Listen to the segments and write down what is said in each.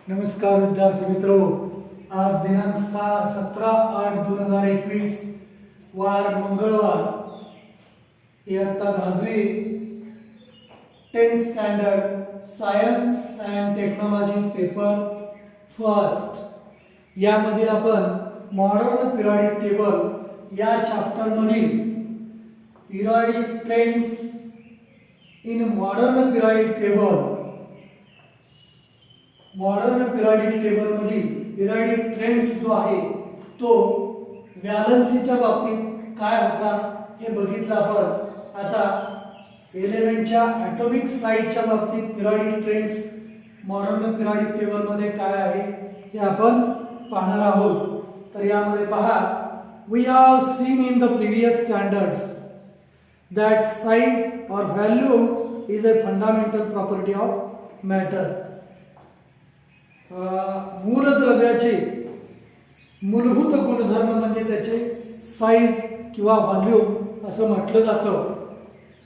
नमस्कार विद्यार्थी मित्रों, आज दिनांक 17/8/2021 वार मंगळवार, इयत्ता 10वी 10th standard science and technology paper first यामधील आपण मॉडर्न पिरियडिक टेबल या चॅप्टरमधील periodic trends in modern periodic table मधील पिरियडिक ट्रेंड्स जो आहे तो व्हॅलन्सीच्या बाबतीत काय होता हे बघितलं आपण. आता एलिमेंटच्या ॲटॉमिक साईजच्या बाबतीत पिरियडिक ट्रेंड्स मॉडर्न पिरियडिक टेबलमध्ये काय आहे हे आपण पाहणार आहोत. तर यामध्ये पहा, we have seen in the previous standards that size or volume is a fundamental property of matter. मूलद्रव्याचे मूलभूत गुणधर्म म्हणजे त्याचे साईज किंवा व्हॉल्यूम असं म्हटलं जातं.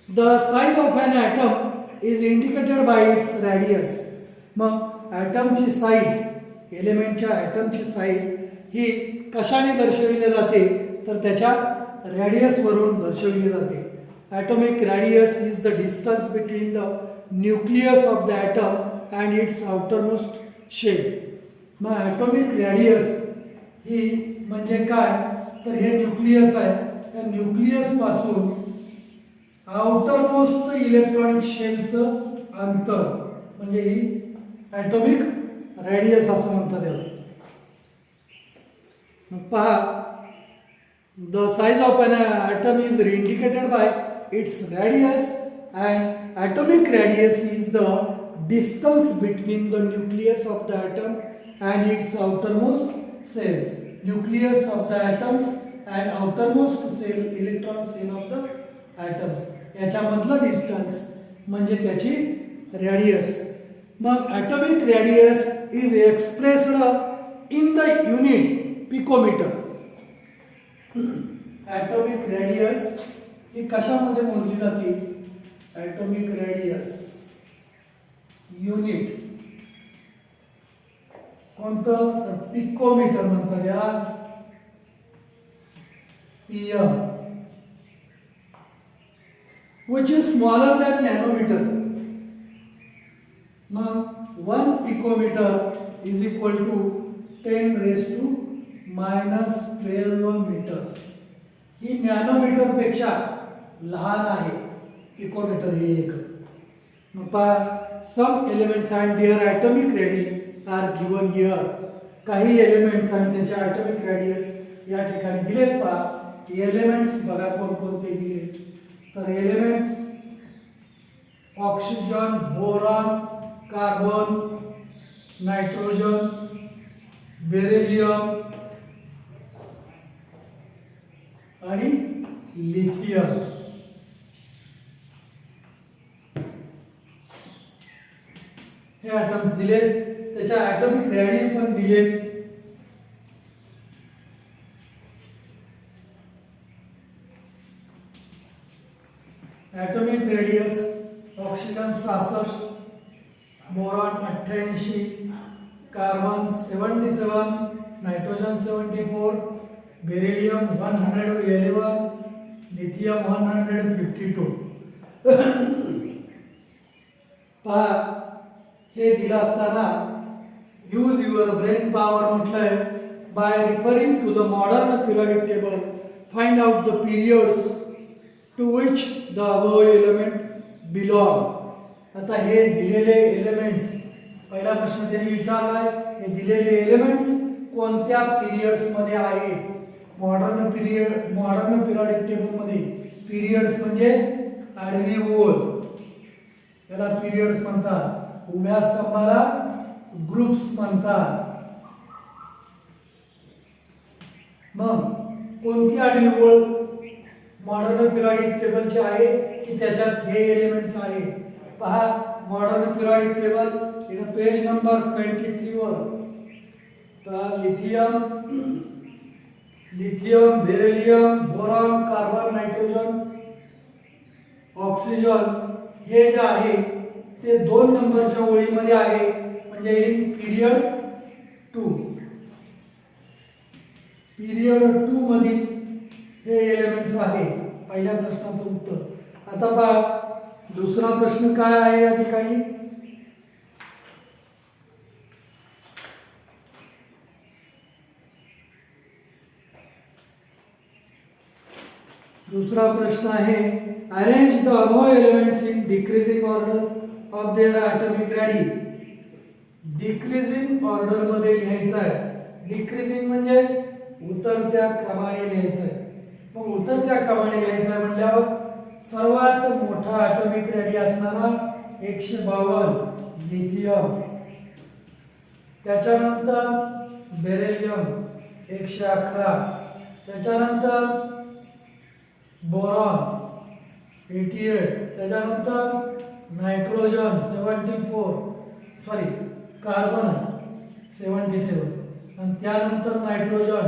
The size of an atom is indicated by its radius. मग ॲटमची साईज, एलिमेंटच्या ॲटमची साईज ही कशाने दर्शविली जाते तर त्याच्या रॅडियसवरून दर्शविली जाते. Atomic radius is the distance between the nucleus of the atom and its outermost shell. मग ॲटॉमिक रॅडियस ही म्हणजे काय तर हे न्यूक्लियस आहे. या न्यूक्लियस पासून आउटरमोस्ट इलेक्ट्रॉनिक शेलचं अंतर म्हणजे ही ॲटॉमिक रॅडियस असं म्हणतात याला. मग पहा, the size of an atom is indicated by its radius, and atomic radius is the distance between the nucleus of the atom and its outermost cell. Nucleus of the atoms and outermost cell, electron cell of the atoms, याच्यामधलं distance म्हणजे त्याची radius. मग atomic radius is expressed in the unit picometer. Atomic radius ही कशामध्ये मोजली जाते? Atomic radius unit कोणतं तर पिकोमीटर म्हणतात याला, pm, which is smaller than nanometer. मग 1 picometre is equal to 10⁻⁻12 metre. ही नॅनोमीटर पेक्षा लहान आहे पिकोमीटर ही एक. मग पहा, some elements and their atomic radii are given here. काही एलिमेंट्स आणि त्यांच्या ॲटॉमिक रॅडियस या ठिकाणी दिलेत. पहा, एलिमेंट्स बघा कोणकोणते दिले तर elements oxygen, boron, carbon, nitrogen, beryllium आणि लिथियम. हे ॲटम्स दिले, त्याच्या ॲटॉमिक रॅडी पण दिले. Atomic radius oxygen 66, boron 88, carbon 77, nitrogen 74, beryllium 111, lithium 152. पहा, हे दिलं असताना यूज युअर ब्रेन पॉवर म्हटलंय. By referring to the modern periodic table find out the periods to which the above element belong. आता हे दिलेले एलिमेंट्स, पहिला प्रश्न त्यांनी विचारलाय, हे दिलेले एलिमेंट्स कोणत्या पिरियड्स मध्ये आहेत. मॉडर्न पिरियडिक टेबल मध्ये पिरियड्स म्हणजे आडवी ओळ, याला पिरियड्स म्हणतात. उभ्या स्तंभाला ग्रुप्स म्हणतात. मग कोणती आडवी ओळ मॉडर्न पिरियडिक टेबलची आहे की त्याच्यात हे एलिमेंट्स आहेत. पहा, modern periodic table in page number 23 वर lithium, beryllium, boron, carbon, nitrogen, oxygen हे जे आहे ते 2 नंबरच्या ओळीमध्ये आहे. म्हणजे इन पिरियड 2 मधील हे एलिमेंट्स आहे पहिल्या प्रश्नाचं उत्तर। आता पहा दुसरा प्रश्न काय आहे या ठिकाणी। दूसरा प्रश्न आहे arrange the above elements in decreasing order of their atomic radii. Decreasing order मध्ये लिहायचं आहे। डिक्रीजिंग म्हणजे उतरत्या क्रमाने लिहायचं आहे। मग उतरत्या क्रमाने लिहायचं आहे म्हटल्यावर सर्वात मोठा ॲटॉमिक रॅडी असणारा 152 लिथियम, त्याच्यानंतर बेरिलियम 111, त्याच्यानंतर बोरॉन 88, त्याच्यानंतर नायट्रोजन 74 कार्बन 77 आणि त्यानंतर नायट्रोजन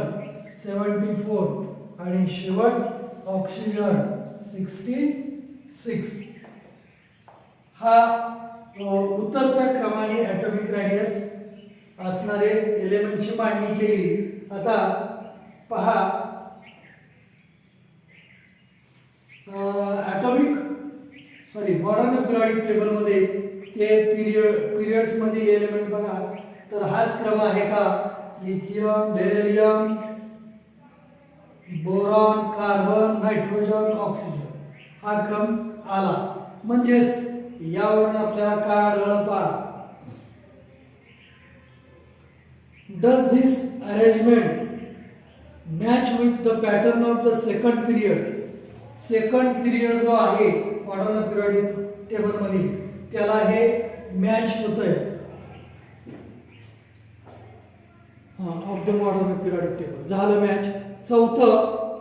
74 आणि शेवट ऑक्सिजन 66। हा उतरत्या क्रमाने ॲटॉमिक रेडियस असणारे एलिमेंटची मांडणी केली। आता पहा मॉडर्न पिरियडिक टेबल मध्ये ते पिरियड्स मधील एलिमेंट बघा तर हाच क्रम आहे का? Lithium, beryllium, boron, carbon, nitrogen, oxygen हा क्रम आला। म्हणजेच यावरून आपल्याला काय आढळलं पहा, does this arrangement match with the pattern of the second period. Second period जो आहे मॉडर्न पिरियडिक टेबल मध्ये त्याला हे मॅच होतंय of the modern periodic table झालं मॅच। चौथं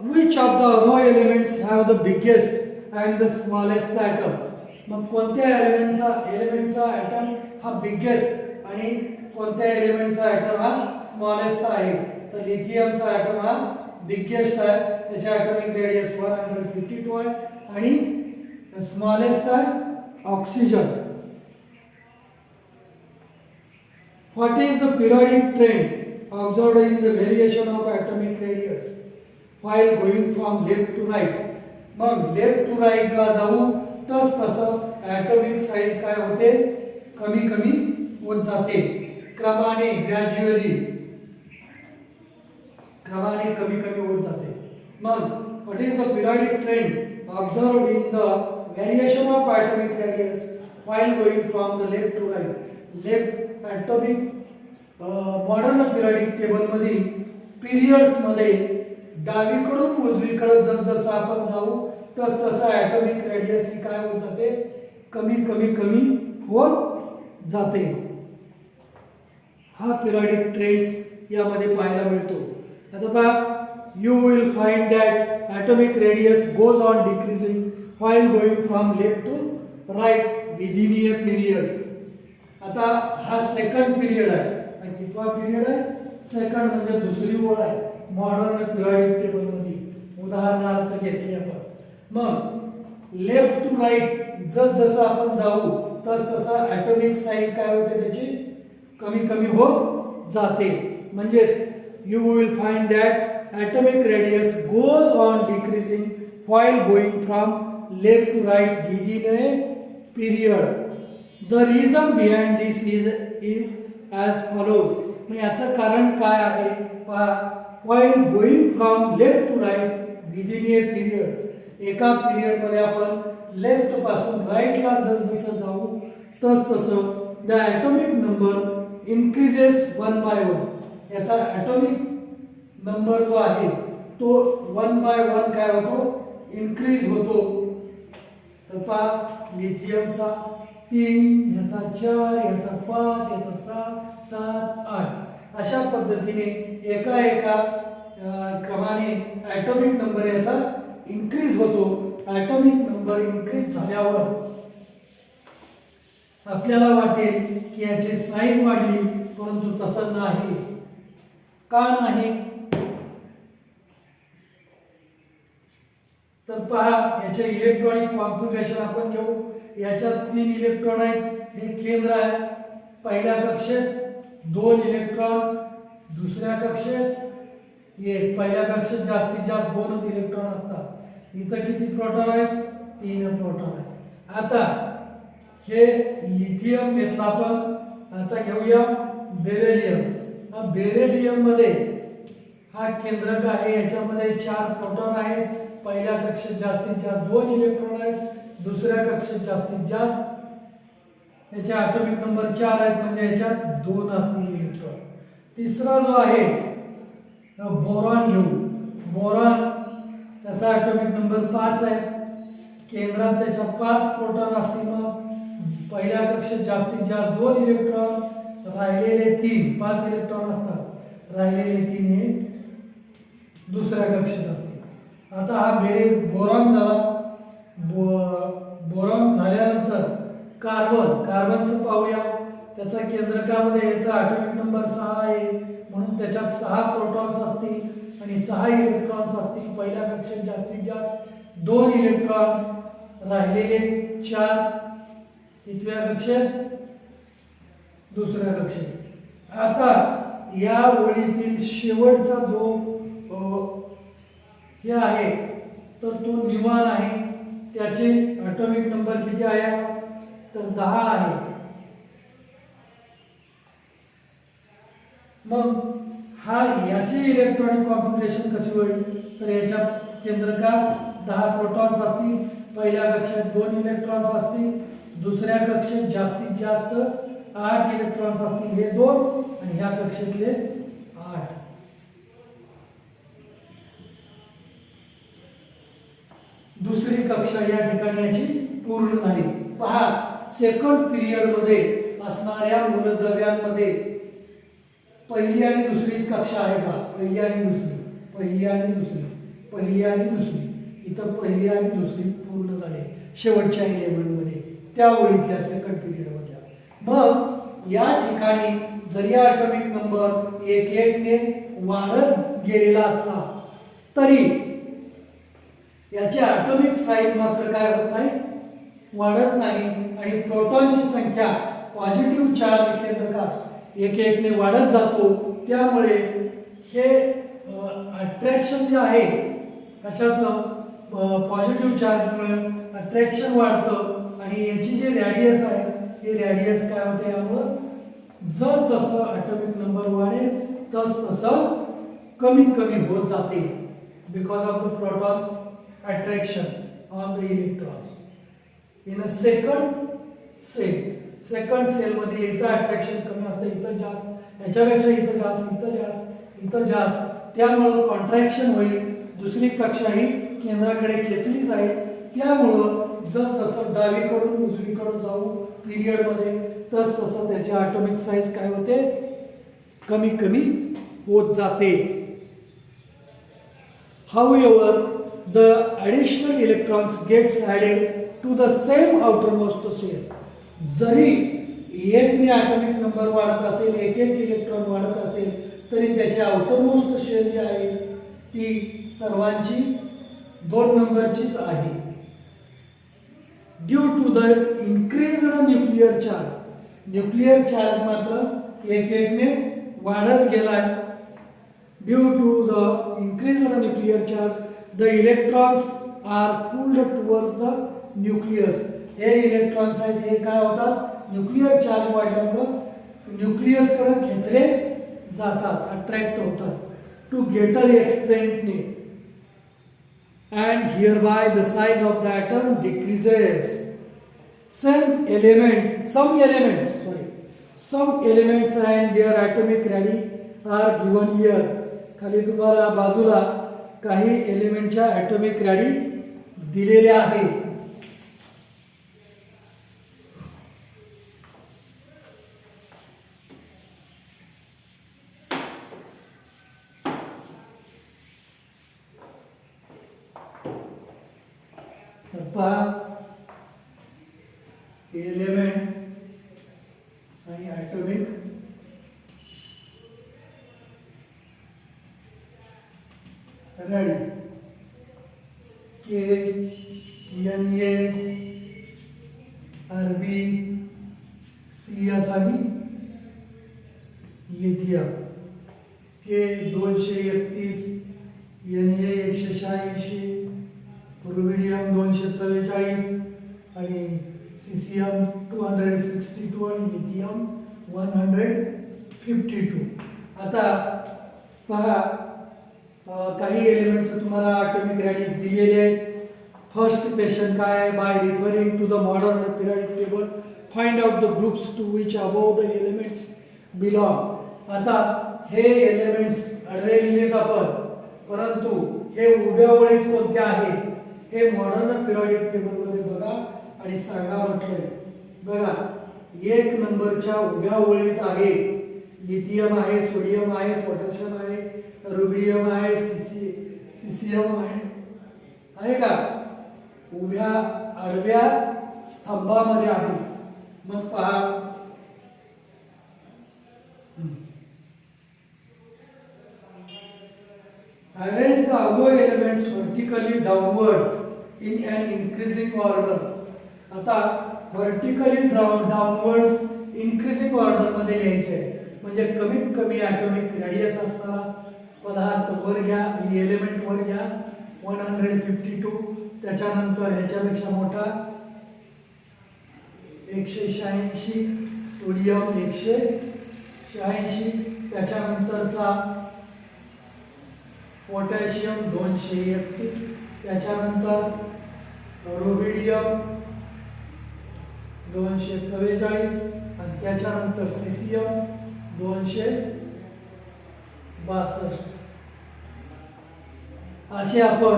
which of the above elements have the biggest and the smallest atom. मग कोणत्या एलिमेंटचा ॲटम हा बिगेस्ट आणि कोणत्या एलिमेंटचा ॲटम हा स्मॉलेस्ट आहे? तर लिथियमचा ॲटम हा बिगेस्ट आहे, त्याचे ॲटॉमिक रेडियस 152 आहे आणि स्मॉलेस्ट आहे oxygen. What is the periodic trend observed in the variation of atomic radius while going from left to right. मग लेफ्ट टू राईटला जाऊ तसं ॲटॉमिक साईज काय होते? कमी कमी होत जाते क्रमाने, ग्रॅज्युअली क्रमाने कमी कमी होत जाते। मग what is the periodic trend observed in the variation of atomic radius while going from the left to right. Left atomic modern periodic table मधील पिरियड्स मध्ये डावीकडून उजवीकडे जसं आपण जाऊ तसं ॲटॉमिक रेडियस ही काय होत जाते? कमी कमी कमी होत जाते। हा पिरियडिक ट्रेंड्स यामध्ये पाहायला मिळतो। आता पहा you will find that atomic radius goes on decreasing while going from left to right within a period। आता हा सेकंड पिरियड आहे, कितवा पिरियड आहे? सेकंड म्हणजे दुसरी ओळ आहे मॉडर्न पिरियडिक टेबल मध्ये उदाहरणार्थ घेतली आपण। मग लेफ्ट टू राईट जसं आपण जाऊ तसं ॲटॉमिक साईज काय होते त्याची? कमी कमी होत जाते। म्हणजेच you will find that atomic radius goes on decreasing while going from left to right within a period। The reason behind this is as follows। मग याचं कारण काय आहे? पहा while going from left to right within a period एका period मध्ये आपण left पासून राईटला जसं जाऊ तसं the atomic number increases 1 by 1। याचा ॲटॉमिक नंबर जो आहे तो 1 by 1 काय होतो? इन्क्रीज होतो। तर पहा लिथियमचा 3, याचा 4, याचा 5, याचा 6, 7, 8 अशा पद्धतीने एका क्रमाने ॲटॉमिक नंबर याचा इन्क्रीज होतो। ॲटॉमिक नंबर इन्क्रीज झाल्यावर आपल्याला वाटेल की याची साईज वाढली, परंतु तसं नाही। का नाही? तर पहा याचे इलेक्ट्रॉनिक कॉन्फिगरेशन आपण घेऊ। याच्यात 3 इलेक्ट्रॉन आहेत, हे केंद्र आहे पहिल्या कक्षेत 2 इलेक्ट्रॉन, दुसऱ्या कक्षेत 1. पहिल्या कक्षेत जास्तीत जास्त 2च इलेक्ट्रॉन असतात. इथं किती प्रोटॉन आहेत? 3 प्रोटॉन आहेत. आता हे लिथियम घेतला आपण. आता घेऊया बेरिलियम. बेरिलियम मध्ये हा केंद्रक आहे. याच्यामध्ये 4 प्रोटॉन आहेत. पहिल्या कक्षेत जास्तीत जास्त 2 इलेक्ट्रॉन आहेत. दुसऱ्या कक्षेत जास्तीत जास्त याचे ॲटॉमिक नंबर 4 आहेत, म्हणजे याच्यात 2 असतील इलेक्ट्रॉन. तिसरा जो आहे बोरॉन घेऊ. बोरॉन त्याचा ॲटॉमिक नंबर 5 आहे. केंद्रात त्याच्या 5 प्रोटॉन असतील. मग पहिल्या कक्षेत जास्तीत जास्त 2 इलेक्ट्रॉन, राहिलेले 3, 5 इलेक्ट्रॉन असतात. राहिलेले 3 हे दुसऱ्या कक्षेत असतील. आता हा बोरॉन झाला. बोरॉन झाल्यानंतर कार्बनचं पाहूया. त्याचा केंद्रकामध्ये याचा ॲटॉमिक नंबर 6 आहे, म्हणून त्याच्यात 6 प्रोटॉन्स असतील आणि 6 इलेक्ट्रॉन्स असतील. पहिल्या कक्षेत जास्तीत जास्त 2 इलेक्ट्रॉन, राहिलेले 4 इथव्या कक्षेत, दुसऱ्या कक्षेत. आता या ओळीतील शेवटचा जो हे आहे तर तो न्यूऑन आहे. त्याचे ॲटॉमिक नंबर किती आहे? तर 10 आहे. मग याची इलेक्ट्रॉनिक कॉन्फिगरेशन कशी होईल? तर याच्या केंद्रकात 10 प्रोटॉन्स असतील. पहिल्या कक्षेत 2 इलेक्ट्रॉन्स असतील. दुसऱ्या कक्षेत जास्तीत जास्त 8 इलेक्ट्रॉन्स असतील, हे 2, आणि ह्या कक्षेतले 8. दुसरी कक्षा या ठिकाणी याची पूर्ण झाली. पहा, सेकंड पिरियड मध्ये असणाऱ्या मूलद्रव्यांमध्ये पहिली आणि दुसरीच कक्षा आहे. पहा, पहिली आणि दुसरी, पहिली आणि दुसरी, पहिली आणि दुसरी. इथं पहिली आणि दुसरी पूर्ण झाले शेवटच्या एलिमेंटमध्ये, त्या ओळीतल्या सेकंड पिरियड मधल्या. मग या ठिकाणी जरी ॲटॉमिक नंबर 1-1 ने वाढत गेलेला असला तरी याची ॲटॉमिक साईज मात्र काय होत नाही? वाढत नाही. आणि प्रोटॉनची संख्या पॉझिटिव्ह चार्ज केंद्रकात 1-1 ने वाढत जातो. त्यामुळे हे अट्रॅक्शन जे आहे कशाचं? पॉझिटिव्ह चार्जमुळे अट्रॅक्शन वाढतं आणि याची जी रॅडियस आहे हे रॅडियस काय होते? यामुळं जसं ॲटॉमिक नंबर वाढेल तसं कमी कमी होत जाते, because of the protons attraction on the electrons. In a second cell मध्ये इथं अट्रॅक्शन कमी असतं, इथं जास्त, याच्यापेक्षा इथं जास्त, इथं जास्त, इथं जास्त. त्यामुळं कॉन्ट्रॅक्शन होईल. दुसरी कक्षा ही केंद्राकडे खेचली जाईल. त्यामुळं जसं डावीकडून उजवीकडे जाऊ पिरियडमध्ये तसं त्याची ॲटॉमिक साईज काय होते? कमी कमी होत जाते. However, the additional electrons gets added to the same outermost shell. जरी 1 ने ॲटॉमिक नंबर वाढत असेल, 1-1 इलेक्ट्रॉन वाढत असेल, तरी त्याची आउटरमोस्ट शेल जी आहे ती सर्वांची 2 नंबरचीच आहे. Due to the increased nuclear charge. Nuclear charge मात्र 1-1 ने वाढत गेलाय. Due to the increased nuclear charge the electrons are pulled towards the nucleus. हे इलेक्ट्रॉन्स आहेत, हे काय होतात? न्यूक्लिअर चार्ज वाढल्यामुळे न्यूक्लियस कडे खेचले जातात, अट्रॅक्ट होतात टू ग्रेटर एक्सटेंटने. and hereby the size of the atom decreases. Some elements and their atomic radii are given here. खाली तुम्हाला बाजूला काही एलिमेंटच्या ॲटॉमिक रॅडी दिलेल्या आहेत. पहा, एलिमेंट आणि atomic radii K N A R B C S आणि लिथियम, के 231, Na 186, रुबिडियम 244 आणि सीसीएम 262 आणि लिथियम 152. आता पहा काही एलिमेंट तुम्हाला ॲटॉमिक रॅडियस दिलेले आहेत. फर्स्ट क्वेश्चन काय आहे? By referring to the modern periodic table find out the groups to which above the elements belong. आता हे एलिमेंट्स आडवे लिहिलेत आपण, परंतु हे उभ्या ओळीत कोणत्या आहेत हे मॉडर्न पिरियडिक टेबल मध्ये बघा आणि सांगा म्हटलंय. बघा 1 नंबरच्या उभ्या ओळीत आहे लिथियम आहे, सोडियम आहे, पोटॅशियम आहे, रुबिडियम आहे, सीसीएम आहे का? उभ्या आडव्या स्तंभामध्ये आहे. मग पहा arrange the above elements vertically downwards in an increasing order. आता vertically downwards increasing order मध्ये लिहायचे आहे. म्हणजे कमीत कमी ॲटॉमिक रेडियस असणारा पदार्थ वर घ्या, एलिमेंट वर घ्या 152, त्याच्यानंतर ह्याच्यापेक्षा मोठा 186, सोडियम 186, त्याच्यानंतरचा पोटॅशियम 231, त्याच्यानंतर रुबिडियम 244 आणि त्याच्यानंतर सीसीएम 262. असे आपण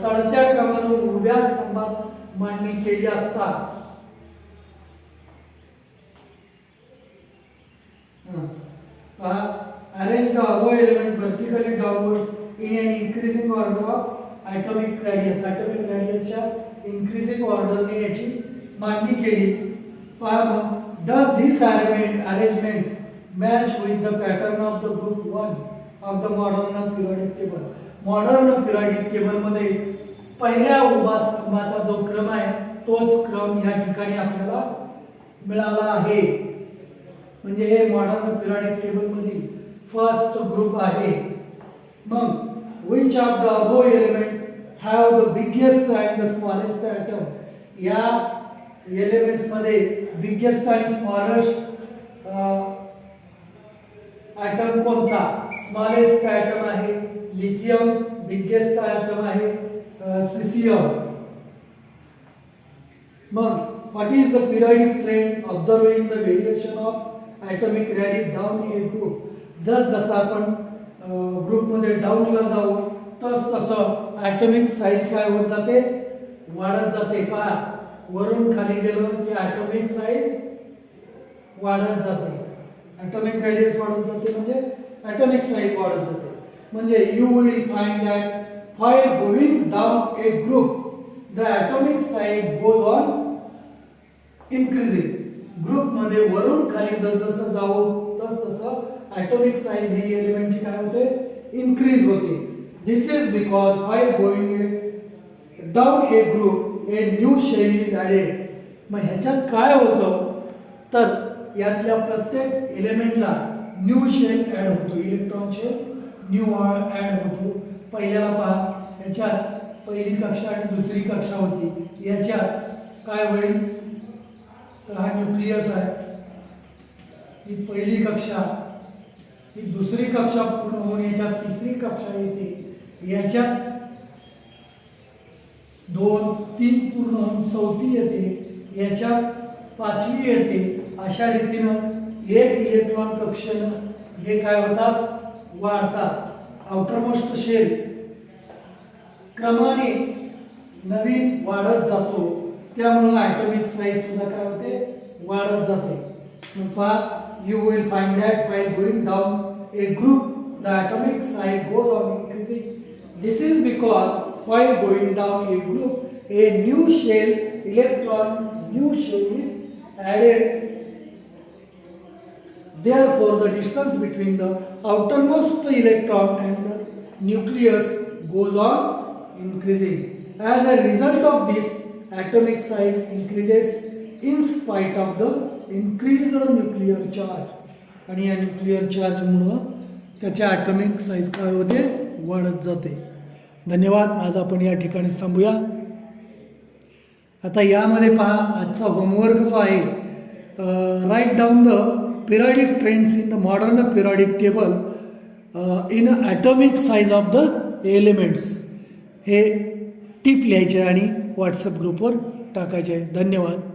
चढत्या क्रमाने उभ्या स्तंभात मांडणी केली असता arrange the above element vertically downwards in an increasing order of atomic radius. atomic radius च्या increasing order ने याची मांडणी केली. पहा मग does this arrangement match with the pattern of the group 1 of the modern periodic table. Modern periodic table मध्ये पहिल्या उभा स्तंभाचा जो क्रम आहे तोच क्रम या ठिकाणी आपल्याला मिळाला आहे. म्हणजे हे मॉडर्न पिरियडिक टेबल मधील फर्स्ट ग्रुप आहे. मग which of the above element have the biggest and the smallest atom. या एलिमेंट्स मध्ये बिगेस्ट आणि स्मॉलेस्ट ॲटम कोणता? स्मॉलेस्ट ॲटम आहे लिथियम, बिगेस्ट ॲटम आहे सीसीएम. मग what is the periodic trend observing the variation of atomic radius down a group. जर जसं आपण ग्रुपमध्ये डाऊनला जाऊ तस तसं ॲटॉमिक साईज काय होत जाते? वाढत जाते. पहा वरून खाली गेलो की ॲटॉमिक साईज वाढत जाते, ॲटॉमिक रेडियस वाढत जाते, म्हणजे ॲटॉमिक साईज वाढत जाते. म्हणजे you will find that while going down a group the atomic size goes on increasing. Group मध्ये वरून खाली जसं जाऊ तस तसं ॲटॉमिक साईज ही एलिमेंटची काय होते? इन्क्रीज होते. This is because while going down a group a new shell is added. मग ह्याच्यात काय होतं तर यातल्या प्रत्येक एलिमेंटला न्यू शेल ॲड होतो, इलेक्ट्रॉन शेल न्यू ॲड होतो. पहिल्याला पहा याच्यात पहिली कक्षा आणि दुसरी कक्षा होती, याच्यात काय होईल तर हा न्यूक्लियस आहे, ही पहिली कक्षा, ही दुसरी कक्षा पूर्ण होऊन याच्यात तिसरी कक्षा येते, याच्यात 2, 3 पूर्ण होऊन चौथी येते, याच्यात 5वी येते. अशा रीतीनं एक इलेक्ट्रॉन कक्षेनं हे काय होतात? वाढतात. आउटरमोस्ट शेल क्रमाने नवीन वाढत जातो, त्यामुळे ॲटॉमिक साईज सुद्धा काय होते? वाढत जाते. मग पहा you will find that while going down a group the atomic size goes on increasing. This is because while going down a group a new shell is added. Therefore the distance between the outermost electron and the nucleus goes on increasing. As a result of this atomic size increases in spite of the increased nuclear charge. आणि या nuclear चार्जमुळं त्याच्या atomic size काय होते, वाढत जाते. धन्यवाद. आज आपण या ठिकाणीच थांबूया. आता यामध्ये पहा, आजचा होमवर्क जो आहे, write down the periodic trends in the modern periodic table in atomic size of the elements. हे टिप लिहायचे आणि व्हॉट्सअप ग्रुपवर टाकायचे. धन्यवाद.